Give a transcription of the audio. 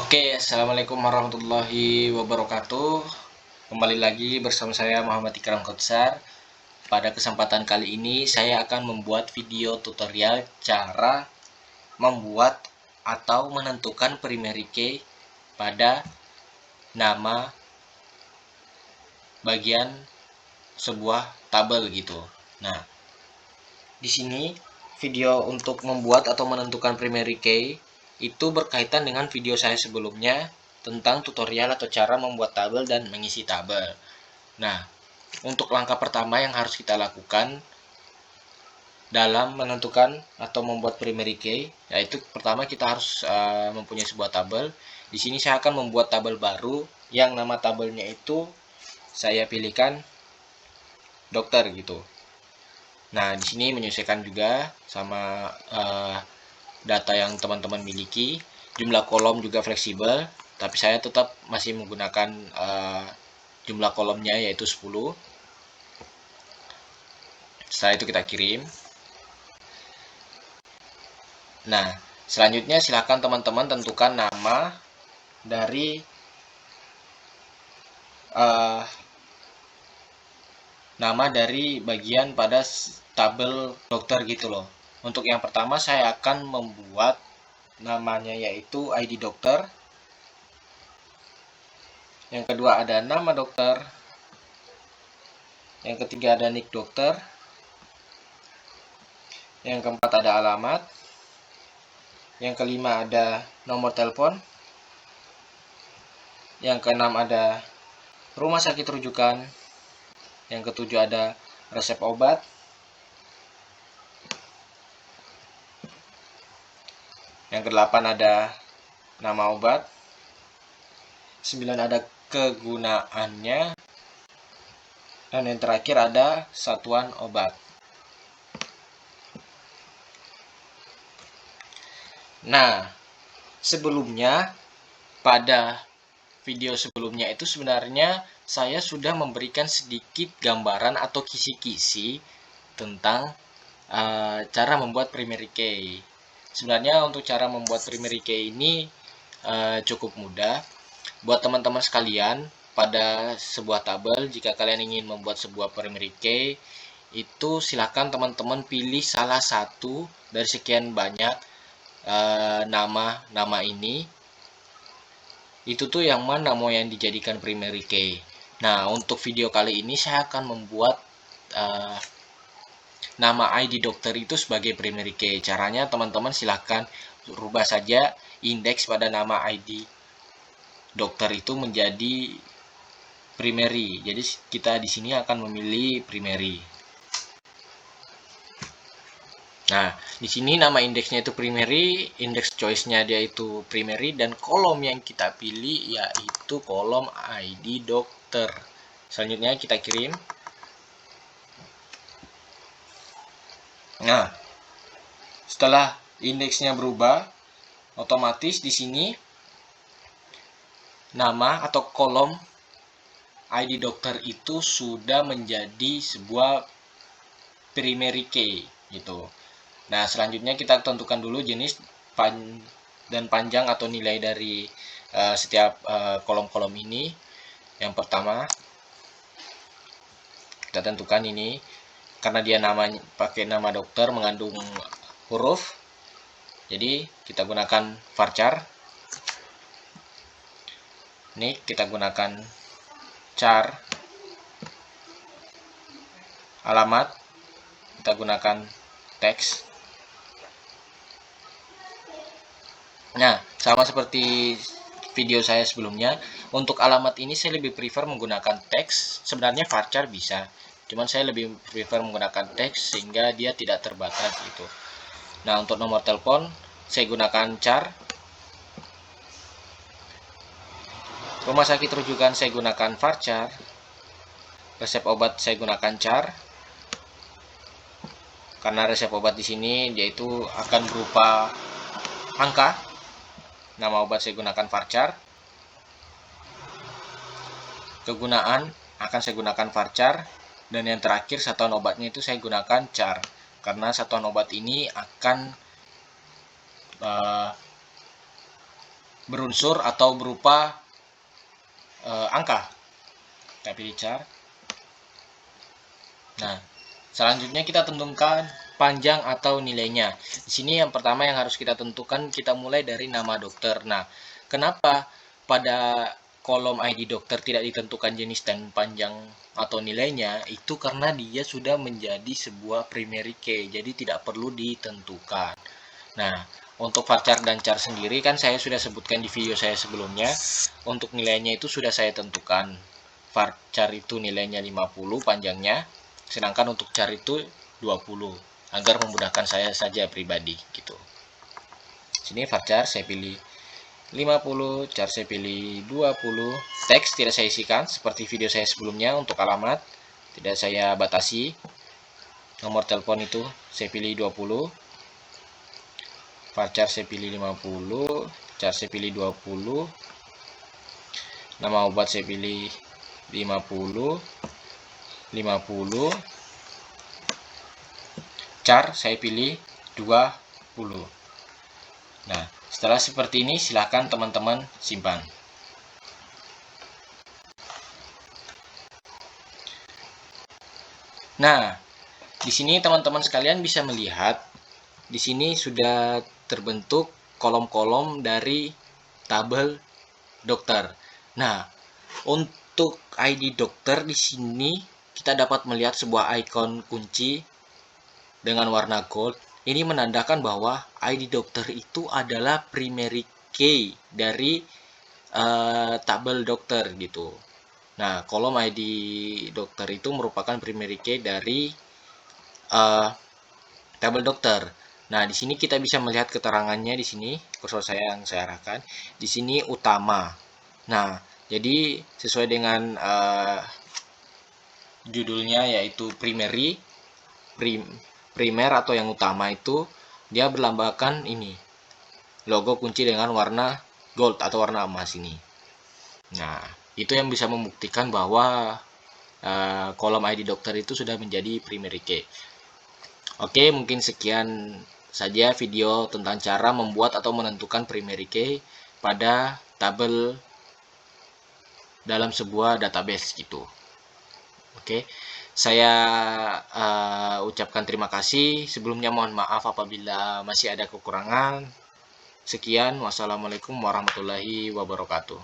Oke, assalamualaikum warahmatullahi wabarakatuh. Kembali lagi bersama saya Muhammad Ikram Kotsar. Pada kesempatan kali ini saya akan membuat video tutorial cara membuat atau menentukan primary key pada nama bagian sebuah tabel gitu. Nah, di sini video untuk membuat atau menentukan primary key itu berkaitan dengan video saya sebelumnya tentang tutorial atau cara membuat tabel dan mengisi tabel. Nah, untuk langkah pertama yang harus kita lakukan dalam menentukan atau membuat primary key, yaitu pertama kita harus mempunyai sebuah tabel. Di sini saya akan membuat tabel baru yang nama tabelnya itu saya pilihkan dokter gitu. Nah, di sini menyesuaikan juga sama data yang teman-teman miliki. Jumlah kolom juga fleksibel, tapi saya tetap masih menggunakan jumlah kolomnya yaitu 10. Setelah itu kita kirim. Nah, selanjutnya silakan teman-teman tentukan nama dari bagian pada tabel dokter gitu loh. Untuk yang pertama saya akan membuat namanya yaitu ID dokter. Yang kedua ada nama dokter. Yang ketiga ada nick dokter. Yang keempat ada alamat. Yang kelima ada nomor telepon. Yang keenam ada rumah sakit rujukan. Yang ketujuh ada resep obat. Yang kedelapan ada nama obat. 9 ada kegunaannya. Dan yang terakhir ada satuan obat. Nah, sebelumnya pada video sebelumnya itu sebenarnya saya sudah memberikan sedikit gambaran atau kisi-kisi tentang cara membuat primary key. Sebenarnya untuk cara membuat primary key ini cukup mudah. Buat teman-teman sekalian, pada sebuah tabel jika kalian ingin membuat sebuah primary key, itu silakan teman-teman pilih salah satu dari sekian banyak nama ini. Itu tuh yang mana mau yang dijadikan primary key. Nah, untuk video kali ini saya akan membuat nama ID dokter itu sebagai primary key. Caranya teman-teman silahkan rubah saja indeks pada nama ID dokter itu menjadi primary. Jadi kita di sini akan memilih primary. Nah, di sini nama indeksnya itu primary, index choice-nya dia itu primary, dan kolom yang kita pilih yaitu kolom ID dokter. Selanjutnya kita kirim. Nah, setelah indeksnya berubah, otomatis di sini nama atau kolom ID dokter itu sudah menjadi sebuah primary key gitu. Nah, selanjutnya kita tentukan dulu jenis dan panjang atau nilai dari setiap kolom-kolom ini. Yang pertama, kita tentukan ini karena dia namanya pakai nama dokter mengandung huruf. Jadi, kita gunakan varchar. Ini kita gunakan char. Alamat kita gunakan teks. Nah, sama seperti video saya sebelumnya, untuk alamat ini saya lebih prefer menggunakan teks. Sebenarnya varchar bisa, cuman saya lebih prefer menggunakan teks sehingga dia tidak terbatas gitu. Nah, untuk nomor telepon saya gunakan char. Rumah sakit rujukan saya gunakan varchar. Resep obat saya gunakan char. Karena resep obat di sini yaitu akan berupa angka. Nama obat saya gunakan varchar. Kegunaan akan saya gunakan varchar. Dan yang terakhir satuan obatnya itu saya gunakan char. Karena satuan obat ini akan berunsur atau berupa angka. Kita pilih char. Nah, selanjutnya kita tentukan panjang atau nilainya. Di sini yang pertama yang harus kita tentukan, kita mulai dari nama dokter. Nah, kenapa pada kolom ID dokter tidak ditentukan jenis dan panjang atau nilainya? Itu karena dia sudah menjadi sebuah primary key, jadi tidak perlu ditentukan. Nah, untuk varchar dan char sendiri kan saya sudah sebutkan di video saya sebelumnya. Untuk nilainya itu sudah saya tentukan. Varchar itu nilainya 50 panjangnya, sedangkan untuk char itu 20, agar memudahkan saya saja pribadi gitu. Sini varchar saya pilih 50, char saya pilih 20. Teks tidak saya isikan seperti video saya sebelumnya. Untuk alamat tidak saya batasi. Nomor telepon itu saya pilih 20. Varchar saya pilih 50, char saya pilih 20. Nama obat saya pilih 50. Char saya pilih 20. Nah, setelah seperti ini silahkan teman-teman simpan. Nah, di sini teman-teman sekalian bisa melihat di sini sudah terbentuk kolom-kolom dari tabel dokter. Nah, untuk ID dokter di sini kita dapat melihat sebuah ikon kunci dengan warna gold. Ini menandakan bahwa ID dokter itu adalah primary key dari tabel dokter gitu. Nah, kolom ID dokter itu merupakan primary key dari tabel dokter. Nah, di sini kita bisa melihat keterangannya di sini, kursor saya yang saya arahkan. Di sini utama. Nah, jadi sesuai dengan judulnya yaitu primary, primer atau yang utama itu dia berlambangkan ini. Logo kunci dengan warna gold atau warna emas ini. Nah, itu yang bisa membuktikan bahwa kolom ID dokter itu sudah menjadi primary key. Oke, mungkin sekian saja video tentang cara membuat atau menentukan primary key pada tabel dalam sebuah database gitu. Oke, saya ucapkan terima kasih. Sebelumnya mohon maaf apabila masih ada kekurangan. Sekian, wassalamualaikum warahmatullahi wabarakatuh.